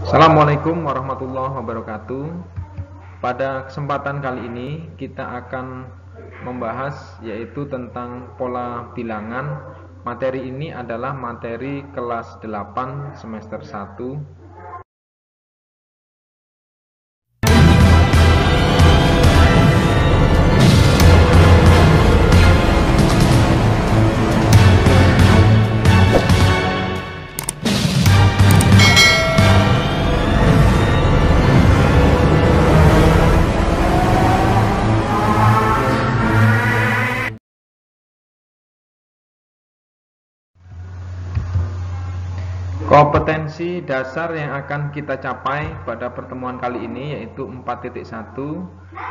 Assalamualaikum warahmatullahi wabarakatuh. Pada kesempatan kali ini kita akan membahas yaitu tentang pola bilangan. Materi ini adalah materi kelas 8 semester 1. Kompetensi dasar yang akan kita capai pada pertemuan kali ini yaitu 4.1,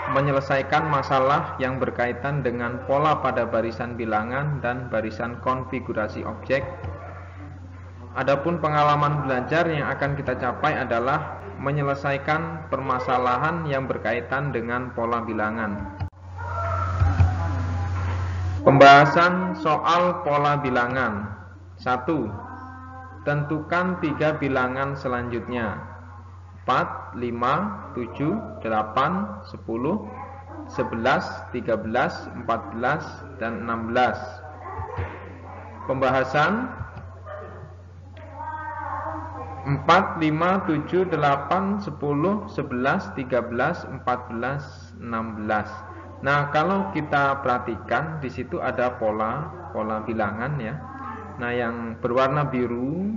menyelesaikan masalah yang berkaitan dengan pola pada barisan bilangan dan barisan konfigurasi objek. Adapun pengalaman belajar yang akan kita capai adalah menyelesaikan permasalahan yang berkaitan dengan pola bilangan. Pembahasan soal pola bilangan. 1. Tentukan 3 bilangan selanjutnya: 4, 5, 7, 8, 10, 11, 13, 14, dan 16. Pembahasan 4, 5, 7, 8, 10, 11, 13, 14, 16. Nah, kalau kita perhatikan di situ ada pola bilangan ya. Nah, yang berwarna biru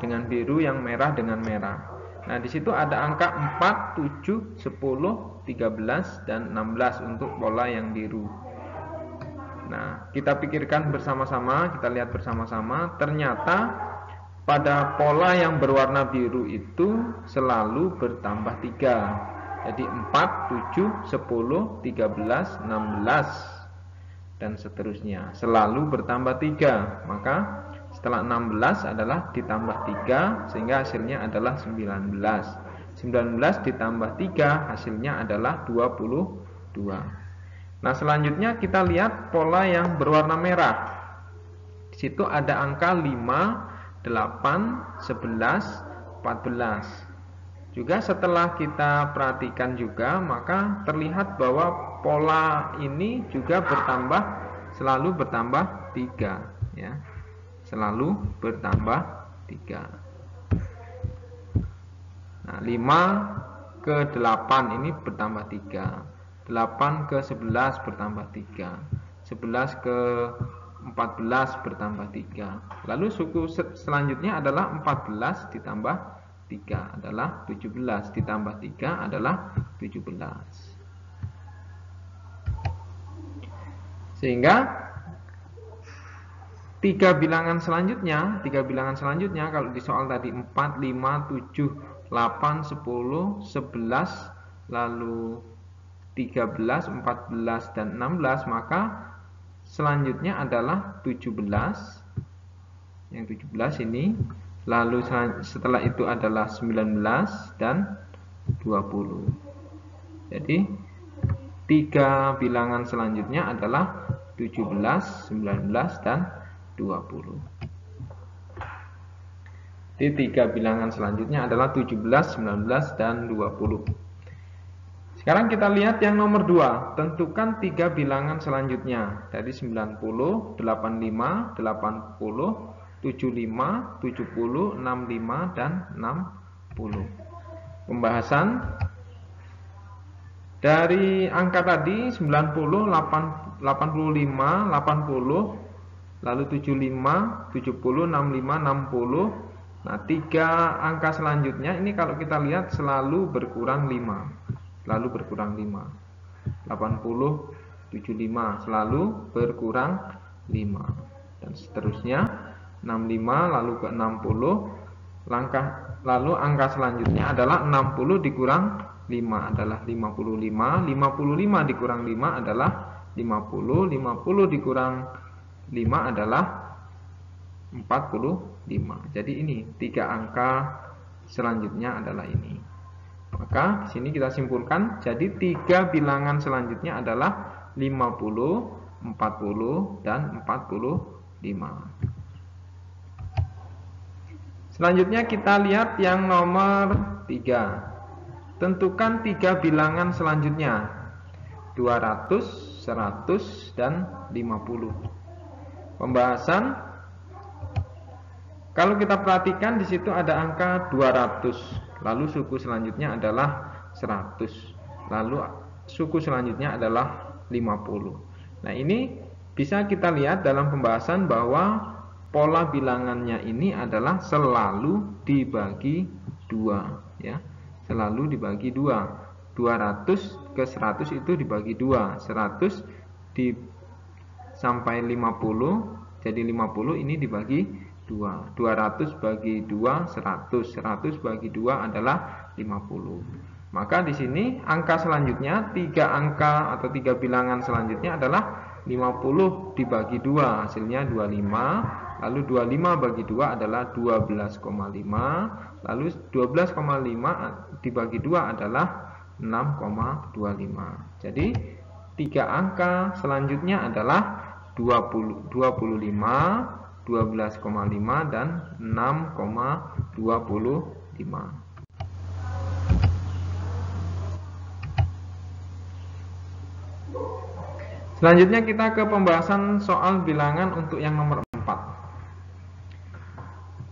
dengan biru, yang merah dengan merah. Nah, di situ ada angka 4, 7, 10, 13, dan 16 untuk pola yang biru. Nah, kita pikirkan bersama-sama, kita lihat bersama-sama, ternyata pada pola yang berwarna biru itu selalu bertambah 3. Jadi 4, 7, 10, 13, 16 dan seterusnya selalu bertambah 3. Maka setelah 16 adalah ditambah 3 sehingga hasilnya adalah 19. 19 ditambah 3 hasilnya adalah 22. Nah, selanjutnya kita lihat pola yang berwarna merah. Di situ ada angka 5, 8, 11, 14. Juga setelah kita perhatikan juga, maka terlihat bahwa pola ini juga selalu bertambah 3 ya. Selalu bertambah 3. Nah, 5 ke 8 ini bertambah 3. 8 ke 11 bertambah 3. 11 ke 14 bertambah 3. Lalu suku selanjutnya adalah 14 ditambah 3 adalah 17, ditambah 3 adalah 17. Sehingga 3 bilangan selanjutnya kalau di soal tadi 4, 5, 7, 8, 10, 11, lalu 13, 14, dan 16, maka selanjutnya adalah 17. Yang 17 ini. Lalu setelah itu adalah 19 dan 20. Jadi 3 bilangan selanjutnya adalah 17, 19, dan 20. Jadi 3 bilangan selanjutnya adalah 17, 19, dan 20. Sekarang kita lihat yang nomor 2. Tentukan 3 bilangan selanjutnya. Dari 90, 85, 80, 75, 70, 65, dan 60. Pembahasan dari angka tadi 90, 85, 80, lalu 75, 70, 65, 60. Nah, 3 angka selanjutnya ini kalau kita lihat selalu berkurang 5. Selalu berkurang 5. 80, 75 selalu berkurang 5. Dan seterusnya 65 lalu ke 60. Lalu angka selanjutnya adalah 60 dikurang 5 adalah 55. 55 dikurang 5 adalah 50. 50 dikurang 5 adalah 45. Jadi ini 3 angka selanjutnya adalah ini. Maka di sini kita simpulkan, jadi 3 bilangan selanjutnya adalah 50, 40, dan 45. Selanjutnya kita lihat yang nomor 3. Tentukan 3 bilangan selanjutnya, 200, 100, dan 50. Pembahasan, kalau kita perhatikan di situ ada angka 200, lalu suku selanjutnya adalah 100, lalu suku selanjutnya adalah 50. Nah, ini bisa kita lihat dalam pembahasan bahwa pola bilangannya ini adalah selalu dibagi 2, ya. Selalu dibagi 2. 200 ke 100 itu dibagi 2. 100 sampai 50, jadi 50 ini dibagi 2. 200 bagi 2 100. 100 bagi 2 adalah 50. Maka di sini angka selanjutnya, 3 angka atau 3 bilangan selanjutnya adalah 50 dibagi 2, hasilnya 25. Lalu 25 bagi 2 adalah 12,5. Lalu 12,5 dibagi 2 adalah 6,25. Jadi 3 angka selanjutnya adalah 25, 12,5 dan 6,25. Selanjutnya kita ke pembahasan soal bilangan untuk yang nomor 4.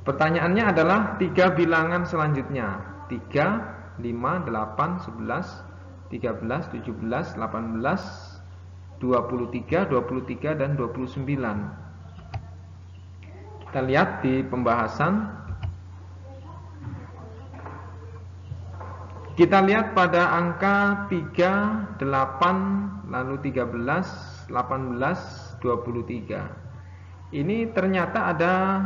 Pertanyaannya adalah 3 bilangan selanjutnya, 3, 5, 8, 11, 13, 17, 18, 23, 23, dan 29. Kita lihat di pembahasan. Kita lihat pada angka 3, 8, lalu 13, 18, 23. Ini ternyata ada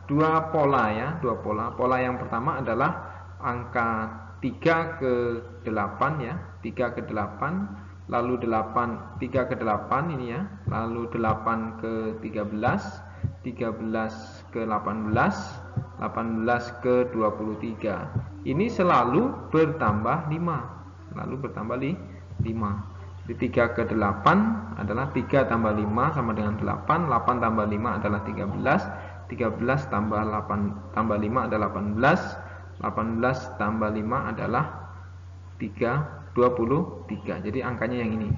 2 pola, ya, 2 pola. Pola yang pertama adalah angka 3 ke 8, ya, 3 ke 8, lalu 3 ke 8 ini, ya, lalu 8 ke 13, 13 ke 18, 18 ke 23. Ini selalu bertambah 5, selalu bertambah 5. Di 3 ke 8 adalah 3 tambah 5 sama dengan 8, 8 tambah 5 adalah 13, 13 tambah 8 tambah 5 adalah 18, 18 tambah 5 adalah 23. Jadi angkanya yang ini,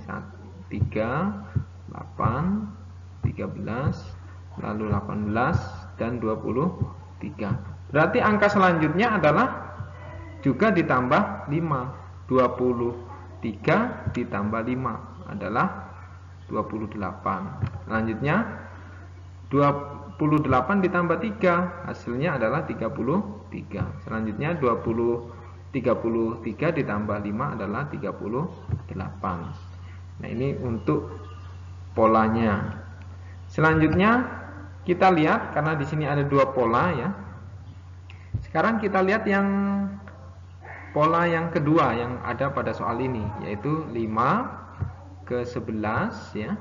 3, 8, 13, lalu 18 dan 23. Berarti angka selanjutnya adalah juga ditambah 5. 23 ditambah 5 adalah 28. Selanjutnya 28 ditambah 3 hasilnya adalah 33. Selanjutnya 33 ditambah 5 adalah 38. Nah, ini untuk polanya. Selanjutnya kita lihat, karena di sini ada 2 pola, ya. Sekarang kita lihat yang pola yang kedua yang ada pada soal ini, yaitu 5 ke 11, ya.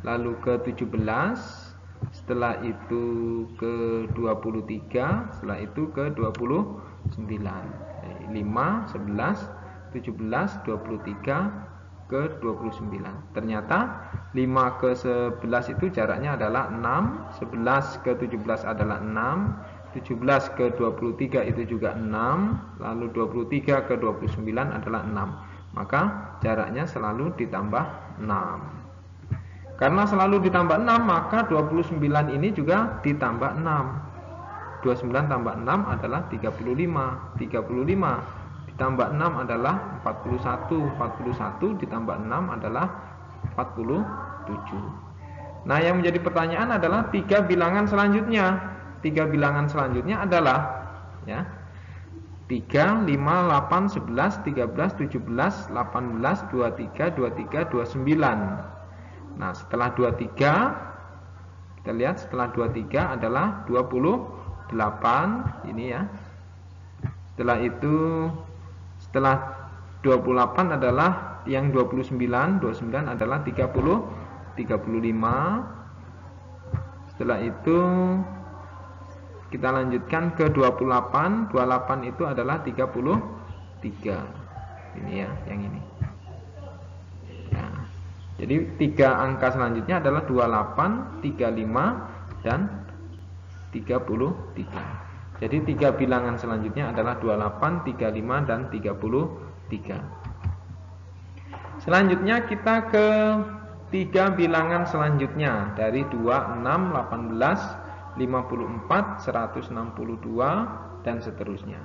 Lalu ke 17, setelah itu ke 23, setelah itu ke 29. 5, 11, 17, 23 ke 29. Ternyata 5 ke 11 itu jaraknya adalah 6, 11 ke 17 adalah 6, 17 ke 23 itu juga 6, lalu 23 ke 29 adalah 6. Maka jaraknya selalu ditambah 6. Karena selalu ditambah 6, maka 29 ini juga ditambah 6. 29 tambah 6 adalah 35. 35 ditambah 6 adalah 41. 41 ditambah 6 adalah 47. Nah, yang menjadi pertanyaan adalah 3 bilangan selanjutnya. 3 bilangan selanjutnya adalah, ya, 3, 5, 8, 11, 13, 17, 18, 23, 23, 29. Nah, setelah 23, kita lihat setelah 23 adalah 28 ini, ya. Setelah itu, setelah 28 adalah yang 29 adalah 30, 35. Setelah itu kita lanjutkan ke 28, 28 itu adalah 33. Ini, ya, yang ini. Nah, jadi 3 angka selanjutnya adalah 28, 35 dan 33. Jadi 3 bilangan selanjutnya adalah 28, 35, dan 33. Selanjutnya kita ke 3 bilangan selanjutnya dari 2, 6, 18, 54, 162, dan seterusnya.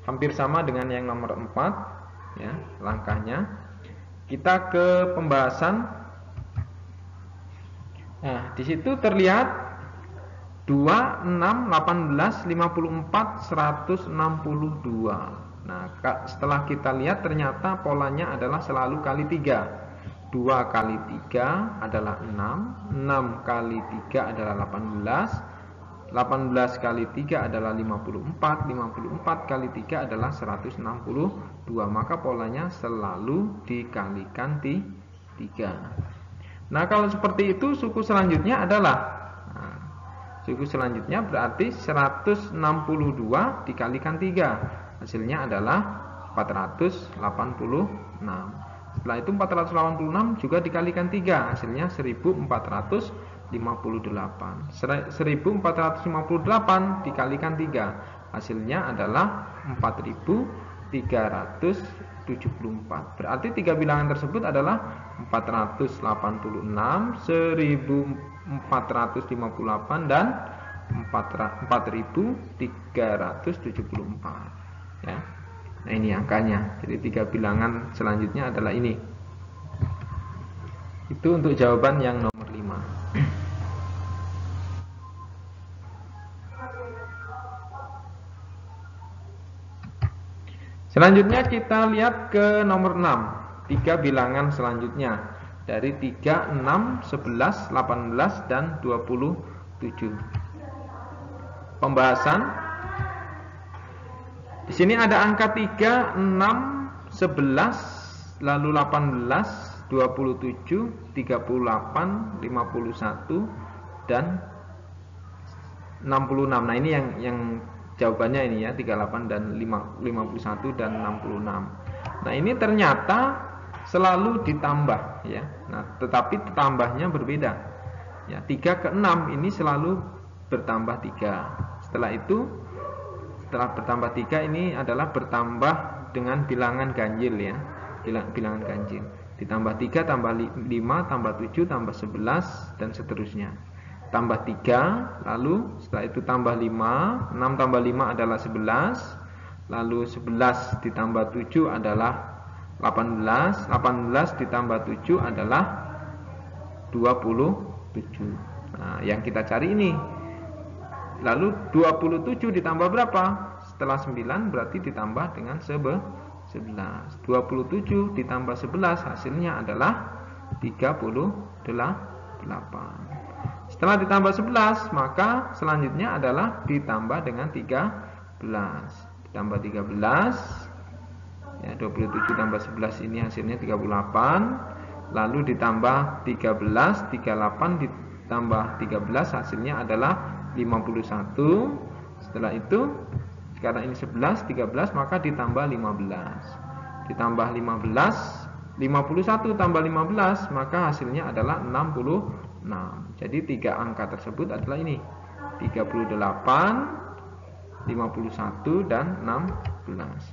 Hampir sama dengan yang nomor 4 ya, langkahnya. Kita ke pembahasan. Nah, di situ terlihat 2, 6, 18, 54, 162. Nah, setelah kita lihat ternyata polanya adalah selalu kali 3. 2 kali 3 adalah 6, 6 kali 3 adalah 18, 18 kali 3 adalah 54, 54 kali 3 adalah 162. Maka polanya selalu dikalikan 3. Nah, kalau seperti itu suku selanjutnya adalah suku selanjutnya berarti 162 dikalikan 3. Hasilnya adalah 486. Setelah itu 486 juga dikalikan 3. Hasilnya 1458. 1458 dikalikan 3. Hasilnya adalah 4374. Berarti 3 bilangan tersebut adalah 486, 1458, dan 4374 ya. Nah, ini angkanya. Jadi 3 bilangan selanjutnya adalah ini. Itu untuk jawaban yang nomor 5. Selanjutnya kita lihat ke nomor 6. 3 bilangan selanjutnya dari 3, 6, 11, 18, dan 27. Pembahasan. Di sini ada angka 3, 6, 11, lalu 18, 27, 38, 51, dan 66. Nah, ini yang jawabannya ini ya, 38 dan 51 dan 66. Nah, ini ternyata selalu ditambah ya. Nah, tetapi tambahnya berbeda. Ya, 3 ke 6 ini selalu bertambah 3. Setelah itu, setelah bertambah 3 ini adalah bertambah dengan bilangan ganjil ya. Bilangan ganjil. Ditambah 3 tambah 5 tambah 7 tambah 11 dan seterusnya. Tambah 3, lalu setelah itu tambah 5, 6 tambah 5 adalah 11, lalu 11 ditambah 7 adalah 18, 18 ditambah 7 adalah 27. Nah, yang kita cari ini. Lalu 27 ditambah berapa? Setelah 9 berarti ditambah dengan 11. 27 ditambah 11 hasilnya adalah 38. Setelah ditambah 11, maka selanjutnya adalah ditambah dengan 13. Ditambah 13, ya, 27 tambah 11 ini hasilnya 38. Lalu ditambah 13, 38 ditambah 13 hasilnya adalah 51. Setelah itu, sekarang ini 11, 13, maka ditambah 15. Ditambah 15, 51 tambah 15, maka hasilnya adalah 66. Jadi 3 angka tersebut adalah ini, 38, 51, dan 16.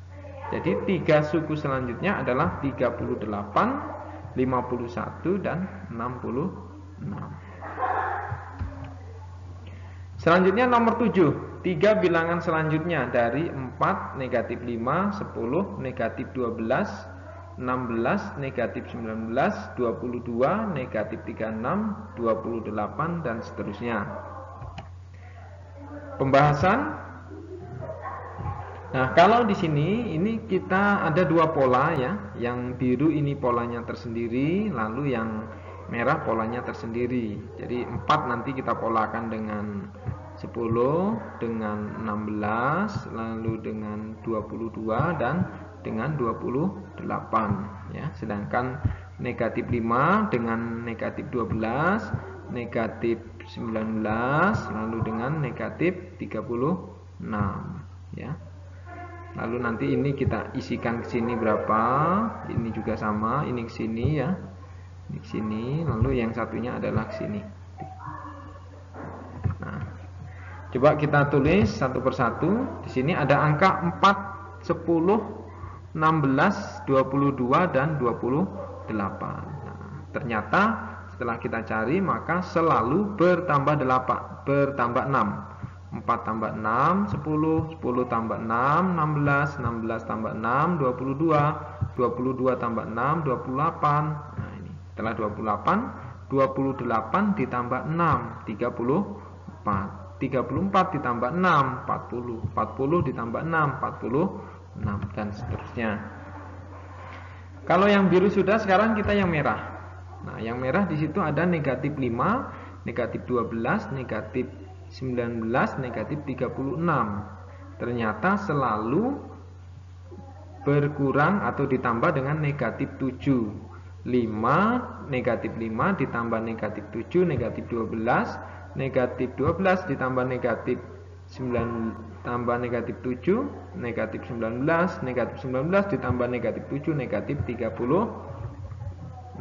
Jadi 3 suku selanjutnya adalah 38, 51, dan 66. Selanjutnya nomor 7. 3 bilangan selanjutnya dari 4, negatif 5, 10, negatif 12, 16, negatif 19, 22, negatif 36, 28, dan seterusnya. Pembahasan. Nah, kalau di sini ini kita ada 2 pola ya. Yang biru ini polanya tersendiri, lalu yang merah polanya tersendiri. Jadi 4 nanti kita polakan dengan 10, dengan 16, lalu dengan 22, dan dengan 28 ya. Sedangkan negatif 5 dengan negatif 12, negatif 19, lalu dengan negatif 36 ya. Lalu nanti ini kita isikan ke sini berapa, ini juga sama, ini ke sini ya. Ini ke sini, lalu yang satunya adalah ke sini. Nah, Coba kita tulis satu persatu. Di sini ada angka 4, 10, 16, 22 dan 28. Nah, ternyata setelah kita cari maka selalu bertambah 6. 4 tambah 6, 10, 10 tambah 6, 16, 16 tambah 6, 22, 22 tambah 6, 28. Nah ini, setelah 28, 28 ditambah 6, 34. 34 ditambah 6, 40. 40 ditambah 6, 46, dan seterusnya. Kalau yang biru sudah, sekarang kita yang merah. Nah, yang merah di situ ada negatif 5, negatif 12, negatif 19, negatif 36. Ternyata selalu berkurang atau ditambah dengan negatif 7. 5, negatif 5 ditambah negatif 7, negatif 12, negatif 12 ditambah negatif 9 tambah negatif 7, negatif 19, negatif 19 ditambah negatif 7, negatif 36,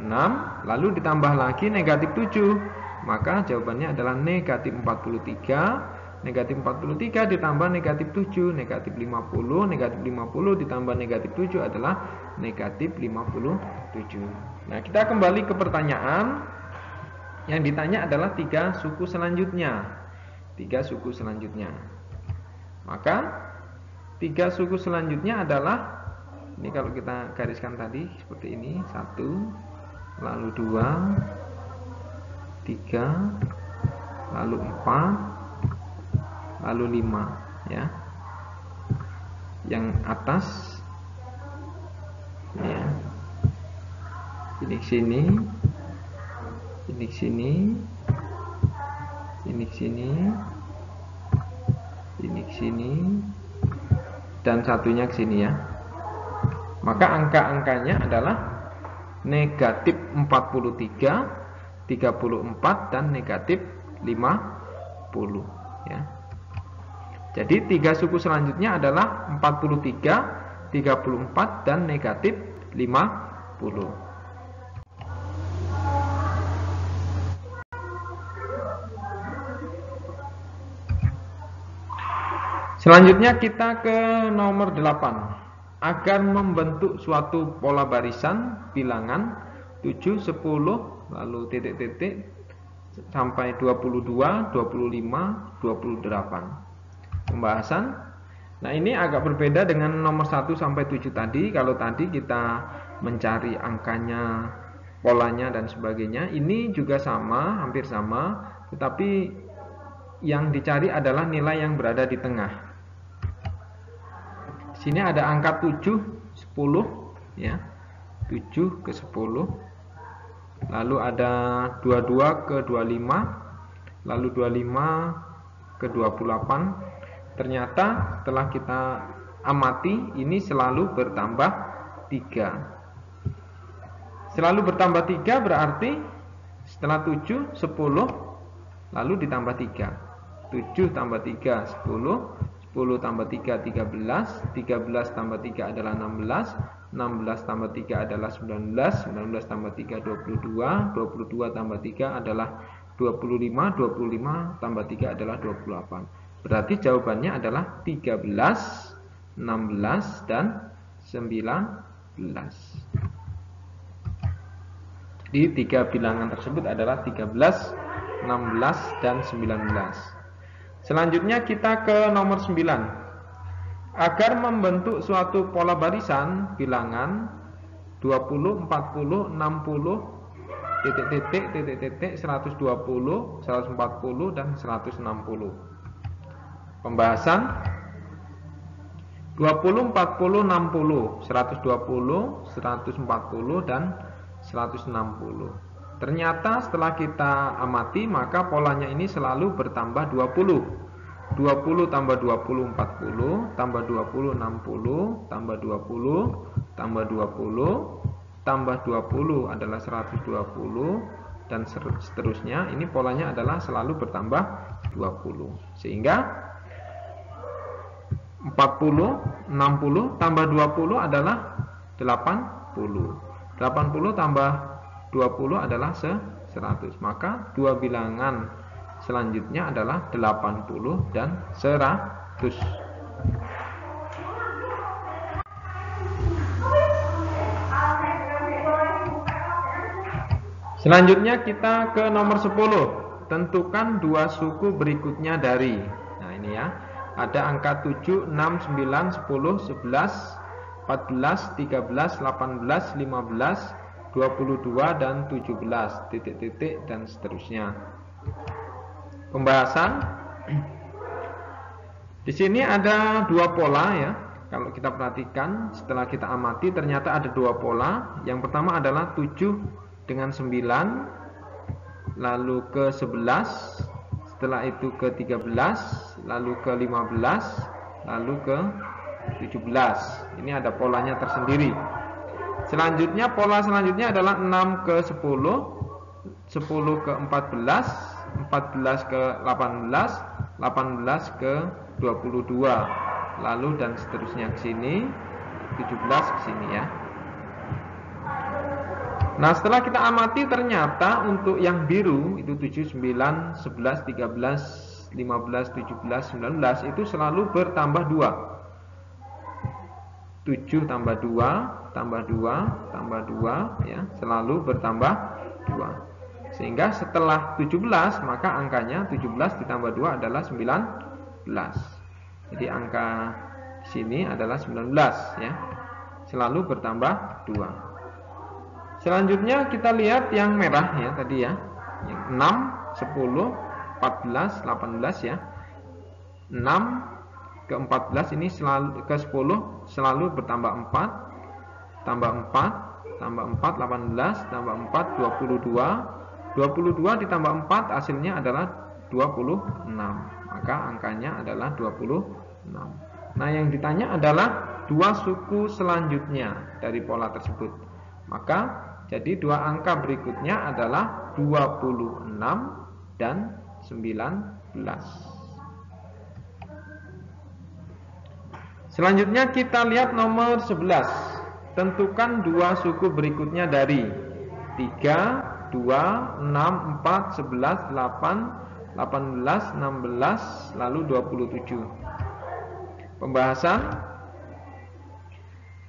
lalu ditambah lagi negatif 7. Maka jawabannya adalah negatif 43. Negatif 43 ditambah negatif 7, negatif 50. Negatif 50 ditambah negatif 7 adalah negatif 57. Nah, kita kembali ke pertanyaan. Yang ditanya adalah 3 suku selanjutnya. 3 suku selanjutnya. Maka 3 suku selanjutnya adalah, ini kalau kita gariskan tadi seperti ini, 1, lalu 2, 3, lalu 4, lalu 5, ya. Yang atas, ya. Ini sini, ini sini, ini sini, ini sini, dan satunya ke sini, ya. Maka angka-angkanya adalah negatif 43, 34 dan negatif 50, ya. Jadi 3 suku selanjutnya adalah 43, 34 dan negatif 50. Selanjutnya kita ke nomor 8. Agar membentuk suatu pola barisan bilangan 7, 10, lalu titik-titik sampai 22, 25, 28. Pembahasan. Nah, ini agak berbeda dengan nomor 1 sampai 7 tadi. Kalau tadi kita mencari angkanya, polanya dan sebagainya, ini juga sama, hampir sama, tetapi yang dicari adalah nilai yang berada di tengah. Di sini ada angka 7, 10, ya. 7 ke 10. Lalu ada 22 ke 25, lalu 25 ke 28. Ternyata setelah kita amati, ini selalu bertambah 3. Selalu bertambah 3 berarti setelah 7, 10, lalu ditambah 3. 7 tambah 3, 10. 10 tambah 3, 13. 13 tambah 3 adalah 16. 16 tambah 3 adalah 19. 19 tambah 3, 22. 22 tambah 3 adalah 25. 25 tambah 3 adalah 28. Berarti jawabannya adalah 13, 16, dan 19. Jadi 3 bilangan tersebut adalah 13, 16, dan 19. Selanjutnya kita ke nomor 9. Agar membentuk suatu pola barisan bilangan 20, 40, 60, titik-titik, titik-titik, 120, 140, dan 160. Pembahasan 20, 40, 60, 120, 140, dan 160. Ternyata setelah kita amati, maka polanya ini selalu bertambah 20. 20 tambah 20, 40, tambah 20, 60, tambah 20, tambah 20, tambah 20 adalah 120, dan seterusnya. Ini polanya adalah selalu bertambah 20. Sehingga 40, 60 tambah 20 adalah 80. 80 tambah 20 adalah 100. Maka dua bilangan selanjutnya adalah 80 dan 100. Selanjutnya kita ke nomor 10. Tentukan dua suku berikutnya dari. Nah ini ya, ada angka 7, 6, 9, 10, 11, 14, 13, 18, 15, 22 dan 17, titik-titik dan seterusnya. Pembahasan. Di sini ada dua pola ya. Kalau kita perhatikan, setelah kita amati ternyata ada dua pola. Yang pertama adalah 7 dengan 9, lalu ke 11, setelah itu ke 13, lalu ke 15, lalu ke 17. Ini ada polanya tersendiri. Selanjutnya, pola selanjutnya adalah 6 ke 10, 10 ke 14, 14 ke 18, 18 ke 22, lalu dan seterusnya ke sini, 17 ke sini ya. Nah setelah kita amati ternyata untuk yang biru itu 7, 9, 11, 13, 15, 17, 19 itu selalu bertambah 2. 7 tambah 2, tambah 2, tambah 2 ya, selalu bertambah 2. Sehingga setelah 17 maka angkanya 17 ditambah 2 adalah 19. Jadi angka sini adalah 19 ya. Selalu bertambah 2. Selanjutnya kita lihat yang merah ya tadi ya. Yang 6, 10, 14, 18 ya. 6 ke 14 ini selalu ke 10 selalu bertambah 4, tambah 4, tambah 4 18, tambah 4 22. 22 ditambah 4 hasilnya adalah 26. Maka angkanya adalah 26. Nah, yang ditanya adalah dua suku selanjutnya dari pola tersebut. Maka jadi dua angka berikutnya adalah 26 dan 19. Selanjutnya kita lihat nomor 11. Tentukan dua suku berikutnya dari 3, 2, 6, 4, 11, 8, 18, 16, lalu 27. Pembahasan.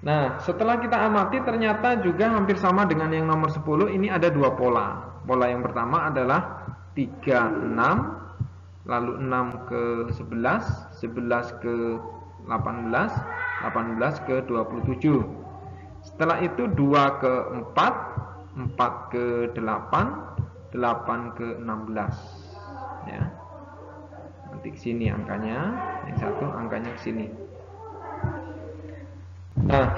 Nah, setelah kita amati ternyata juga hampir sama dengan yang nomor 10. Ini ada dua pola. Pola yang pertama adalah 3, 6, lalu 6 ke 11, 11 ke 18, 18 ke 27. Setelah itu 2 ke 4, 4 ke 8, 8 ke 16 ya. Nanti ke sini angkanya, yang satu angkanya ke sini. Nah,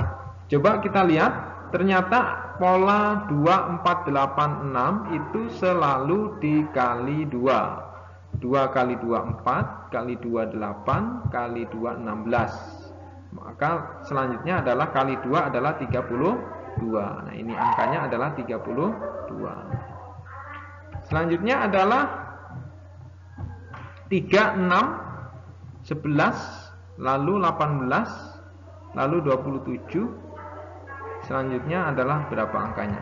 coba kita lihat, ternyata pola 2, 4, 8, 6 itu selalu dikali 2. 2 kali 2, 4, kali 2, 8, kali 2, 16. Maka selanjutnya adalah kali 2 adalah 32. Nah, ini angkanya adalah 32. Selanjutnya adalah 3, 6, 11, lalu 18, lalu 27. Selanjutnya adalah berapa angkanya?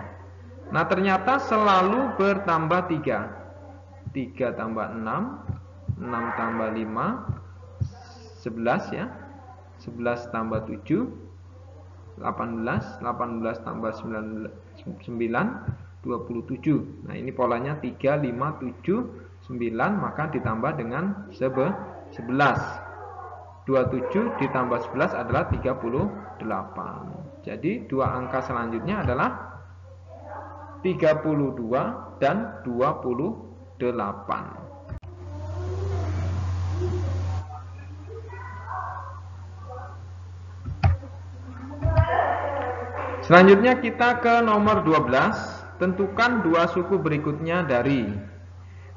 Nah ternyata selalu bertambah 3. 3 tambah 6, 6 tambah 5, 11 ya. 11 tambah 7, 18, 18 tambah 9, 27. Nah ini polanya 3, 5, 7, 9, maka ditambah dengan 11. 27 ditambah 11 adalah 38. Jadi dua angka selanjutnya adalah 32 dan 28. Selanjutnya kita ke nomor 12. Tentukan dua suku berikutnya dari.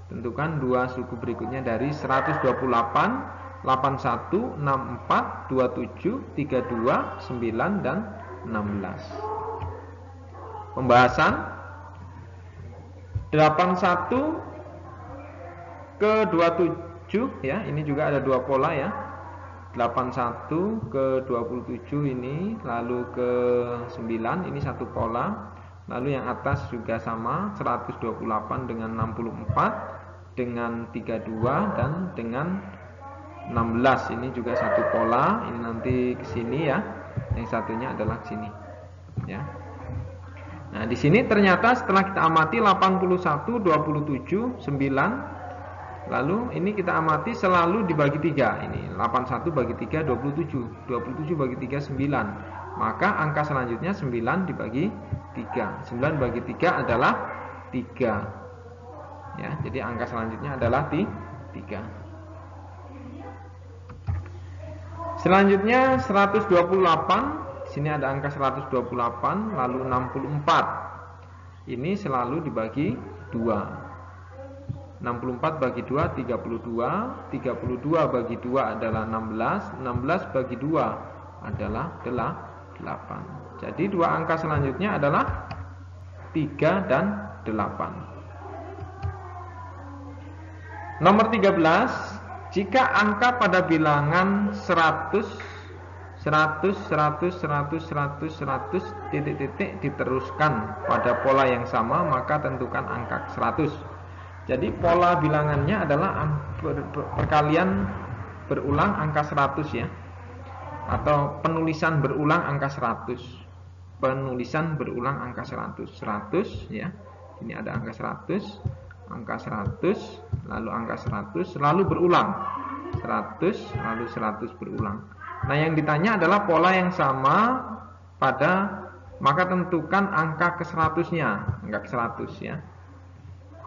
Tentukan dua suku berikutnya dari 128, 81, 64, 27, 32, 9, dan 16. Pembahasan. 81 ke 27 ya, ini juga ada dua pola ya. 81 ke 27 ini, lalu ke 9 ini satu pola. Lalu yang atas juga sama, 128 dengan 64, dengan 32 dan dengan 16. Ini juga satu pola. Ini nanti ke sini ya. Yang satunya adalah ke sini. Ya. Nah, di sini ternyata setelah kita amati 81, 27, 9. Lalu ini kita amati selalu dibagi 3. Ini 81 bagi 3 27. 27 bagi 3 9. Maka angka selanjutnya 9 dibagi 3. 9 bagi 3 adalah 3. Ya, jadi angka selanjutnya adalah 3. Selanjutnya 128. Sini ada angka 128, lalu 64. Ini selalu dibagi 2. 64 bagi 2 32. 32 bagi 2 adalah 16. 16 bagi 2 adalah 8. Jadi dua angka selanjutnya adalah 3 dan 8. Nomor 13. Jika angka pada bilangan 100, 100, 100, 100, 100, 100, titik-titik diteruskan pada pola yang sama, maka tentukan angka 100. Jadi pola bilangannya adalah perkalian berulang angka 100 ya. Atau penulisan berulang angka 100. Penulisan berulang angka 100. 100 ya. Ini ada angka 100. Angka 100, lalu angka 100, lalu berulang 100, lalu 100 berulang. Nah, yang ditanya adalah pola yang sama pada, maka tentukan angka ke 100-nya, angka ke 100 ya.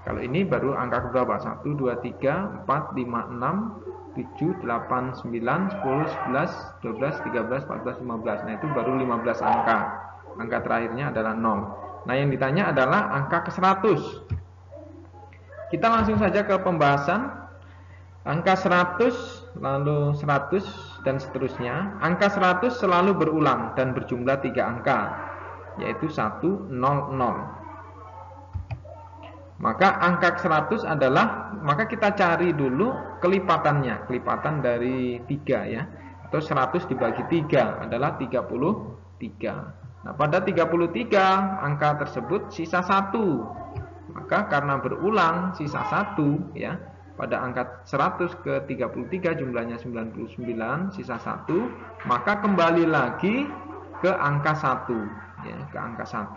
Kalau ini baru angka ke berapa? 1, 2, 3, 4, 5, 6, 7, 8, 9, 10, 11, 12, 13, 14, 15. Nah, itu baru 15 angka. Angka terakhirnya adalah 0. Nah, yang ditanya adalah angka ke 100. Kita langsung saja ke pembahasan. Angka 100, lalu 100 dan seterusnya. Angka 100 selalu berulang dan berjumlah 3 angka, yaitu 1, 0, 0. Maka angka 100 adalah, maka kita cari dulu kelipatannya. Kelipatan dari 3 ya. Atau 100 dibagi 3 adalah 33. Nah, pada 33 angka tersebut sisa 1. Maka karena berulang sisa 1 ya, pada angka 100 ke 33 jumlahnya 99, sisa 1, maka kembali lagi ke angka 1 ya, ke angka 1.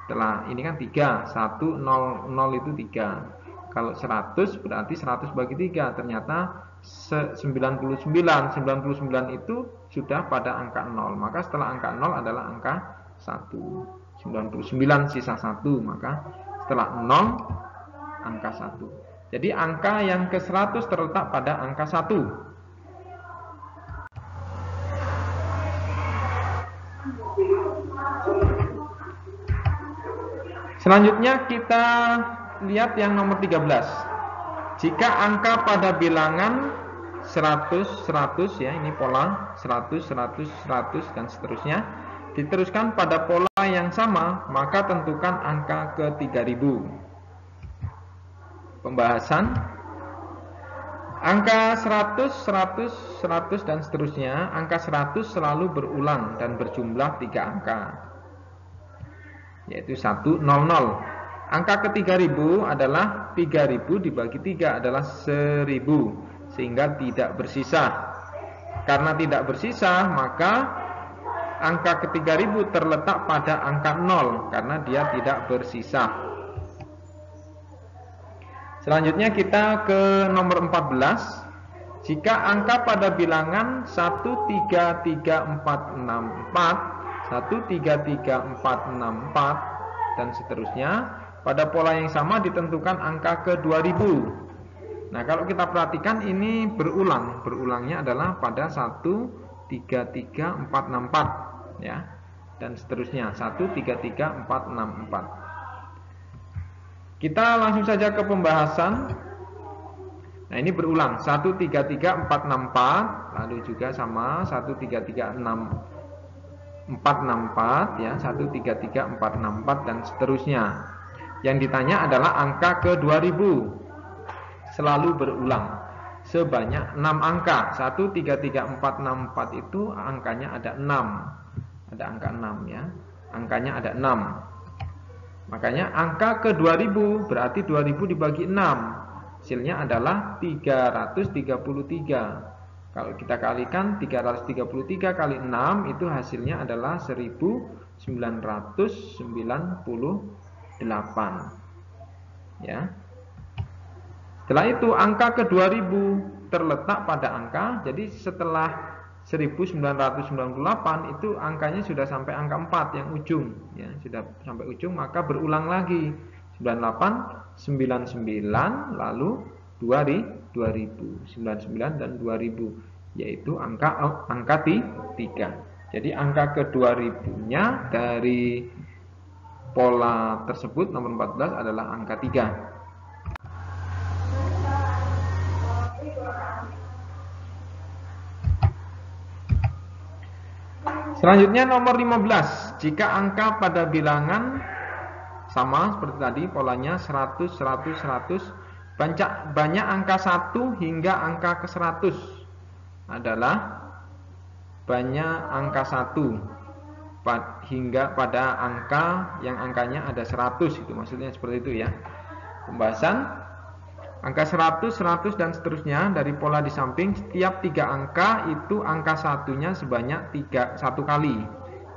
Setelah ini kan 3, 1, 0, 0 itu 3. Kalau 100 berarti 100 bagi 3, ternyata 99. 99 itu sudah pada angka 0. Maka setelah angka 0 adalah angka 1. 99 sisa 1, maka setelah 0 angka 1. Jadi angka yang ke 100 terletak pada angka 1. Selanjutnya kita lihat yang nomor 13. Jika angka pada bilangan 100, 100 ya, ini pola 100, 100, 100 dan seterusnya, diteruskan pada pola yang sama, maka tentukan angka ke 3000. Pembahasan. Angka 100, 100, 100 dan seterusnya. Angka 100 selalu berulang dan berjumlah 3 angka, yaitu 1, 0, 0. Angka ke 3000 adalah 3000 dibagi 3 adalah 1000, sehingga tidak bersisa. Karena tidak bersisa, maka angka ke 3000 terletak pada angka 0 karena dia tidak bersisa. Selanjutnya kita ke nomor 14. Jika angka pada bilangan 133464, 133464 dan seterusnya, pada pola yang sama ditentukan angka ke 2000. Nah, kalau kita perhatikan ini berulang. Berulangnya adalah pada 133464 ya, dan seterusnya 133464. Kita langsung saja ke pembahasan. Nah, ini berulang 133464, lalu juga sama 133464 ya, 133464 dan seterusnya. Yang ditanya adalah angka ke 2000. Selalu berulang sebanyak 6 angka. 133464 itu angkanya ada 6. Ada angka 6 ya. Angkanya ada 6. Makanya angka ke 2000 berarti 2000 dibagi 6. hasilnya adalah 333. Kalau kita kalikan 333 kali 6 itu hasilnya adalah 1998. Ya. Setelah itu angka ke 2000 terletak pada angka, jadi setelah 1998 itu angkanya sudah sampai angka 4 yang ujung, ya, sudah sampai ujung, maka berulang lagi 98, 99, lalu 2000, 99 dan 2000, yaitu angka 3. Jadi angka ke 2000-nya dari pola tersebut nomor 14 adalah angka 3. Selanjutnya nomor 15. Jika angka pada bilangan sama seperti tadi, polanya 100, 100, 100, banyak angka 1 hingga angka ke 100 adalah banyak angka 1 hingga pada angka yang angkanya ada 100, itu maksudnya seperti itu ya. Pembahasan angka 100, 100 dan seterusnya dari pola di samping, setiap 3 angka itu angka satunya sebanyak 1 kali.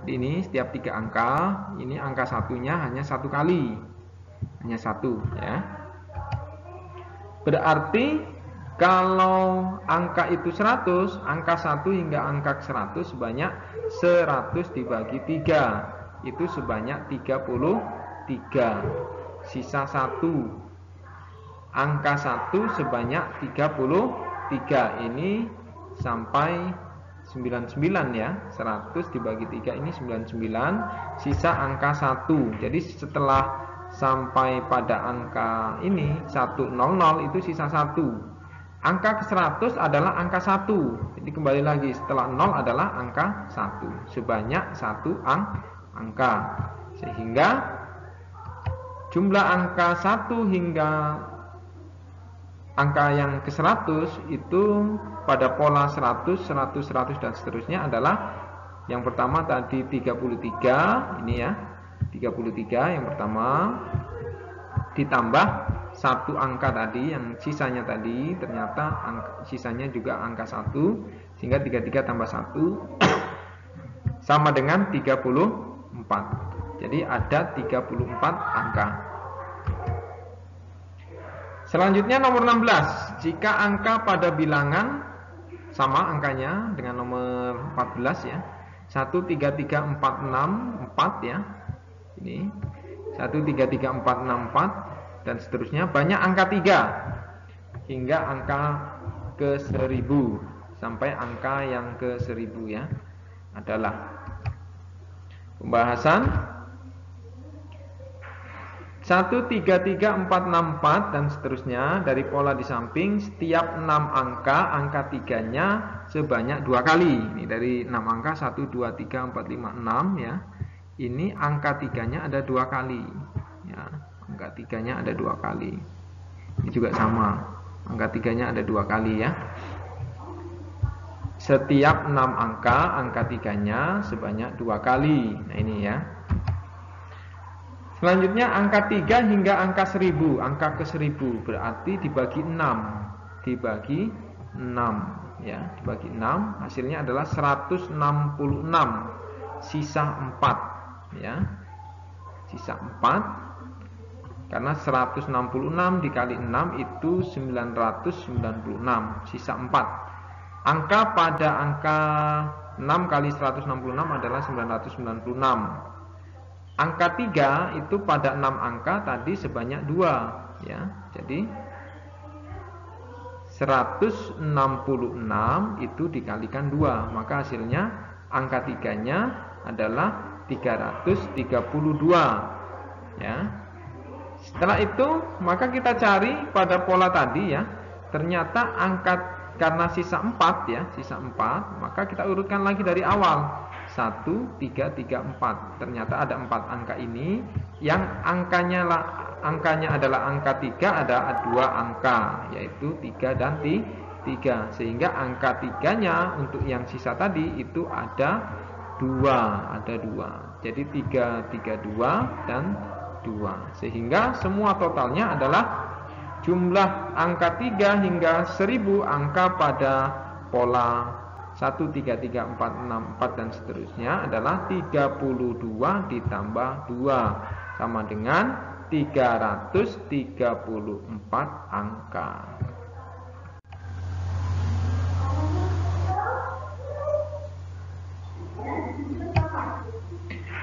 Ini setiap 3 angka, ini angka satunya hanya 1 kali, hanya 1 ya. Berarti kalau angka itu 100, angka 1 hingga angka 100 sebanyak 100 dibagi 3, itu sebanyak 33. Sisa 1. Angka 1 sebanyak 33, ini sampai 99 ya. 100 dibagi 3 ini 99, sisa angka 1. Jadi setelah sampai pada angka ini 100 itu sisa 1. Angka ke 100 adalah angka 1. Jadi kembali lagi, setelah 0 adalah angka 1. Sebanyak 1 angka. Sehingga jumlah angka 1 hingga angka yang ke 100 itu pada pola 100, 100, 100 dan seterusnya adalah yang pertama tadi 33, ini ya. 33 yang pertama ditambah 1 angka tadi yang sisanya tadi, ternyata sisanya juga angka 1, sehingga 33 tambah 1 sama dengan 34. Jadi ada 34 angka. Selanjutnya nomor 16. Jika angka pada bilangan sama angkanya dengan nomor 14 ya. 1, 3, 3, 4, 6, 4 ya. Ini 1, 3, 3, 4, 6, 4 dan seterusnya, banyak angka 3 hingga angka ke 1000 sampai angka yang ke 1000 ya. Adalah pembahasan 1, 3, 3, 4, 6, 4 dan seterusnya dari pola di samping, setiap 6 angka, angka 3-nya sebanyak 2 kali. Ini dari 6 angka 1, 2, 3, 4, 5, 6 ya. Ini angka 3-nya ada 2 kali ya. Angka 3-nya ada 2 kali. Ini juga sama, angka 3-nya ada 2 kali ya. Setiap 6 angka, angka 3-nya sebanyak 2 kali. Nah ini ya. Selanjutnya angka 3 hingga angka 1000, angka ke 1000 berarti dibagi 6, dibagi 6 ya, dibagi 6 hasilnya adalah 166, sisa 4 ya. Sisa 4 karena 166 dikali 6 itu 996, sisa 4. Angka pada angka 6 kali 166 adalah 996. Angka 3 itu pada 6 angka tadi sebanyak 2 ya. Jadi 166 itu dikalikan 2, maka hasilnya angka 3-nya adalah 332 ya. Setelah itu maka kita cari pada pola tadi ya. Ternyata angka, karena sisa 4 ya, sisa 4, maka kita urutkan lagi dari awal. 1, 3, 3, 4. Ternyata ada 4 angka ini yang angkanya adalah angka 3, ada 2 angka yaitu 3 dan 3. Sehingga angka 3-nya untuk yang sisa tadi itu ada 2, Jadi 3, 3, 2 dan 2. Sehingga semua totalnya adalah jumlah angka 3 hingga 1000 angka pada pola 1, 3, 3, 4, 6, 4 dan seterusnya adalah 32 ditambah 2 sama dengan 334 angka.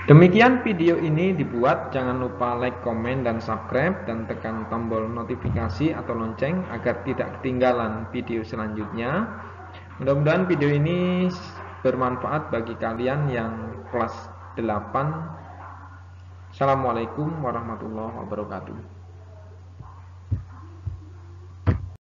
Demikian video ini dibuat, jangan lupa like, komen, dan subscribe, dan tekan tombol notifikasi atau lonceng agar tidak ketinggalan video selanjutnya. Mudah-mudahan video ini bermanfaat bagi kalian yang kelas 8. Assalamualaikum warahmatullahi wabarakatuh.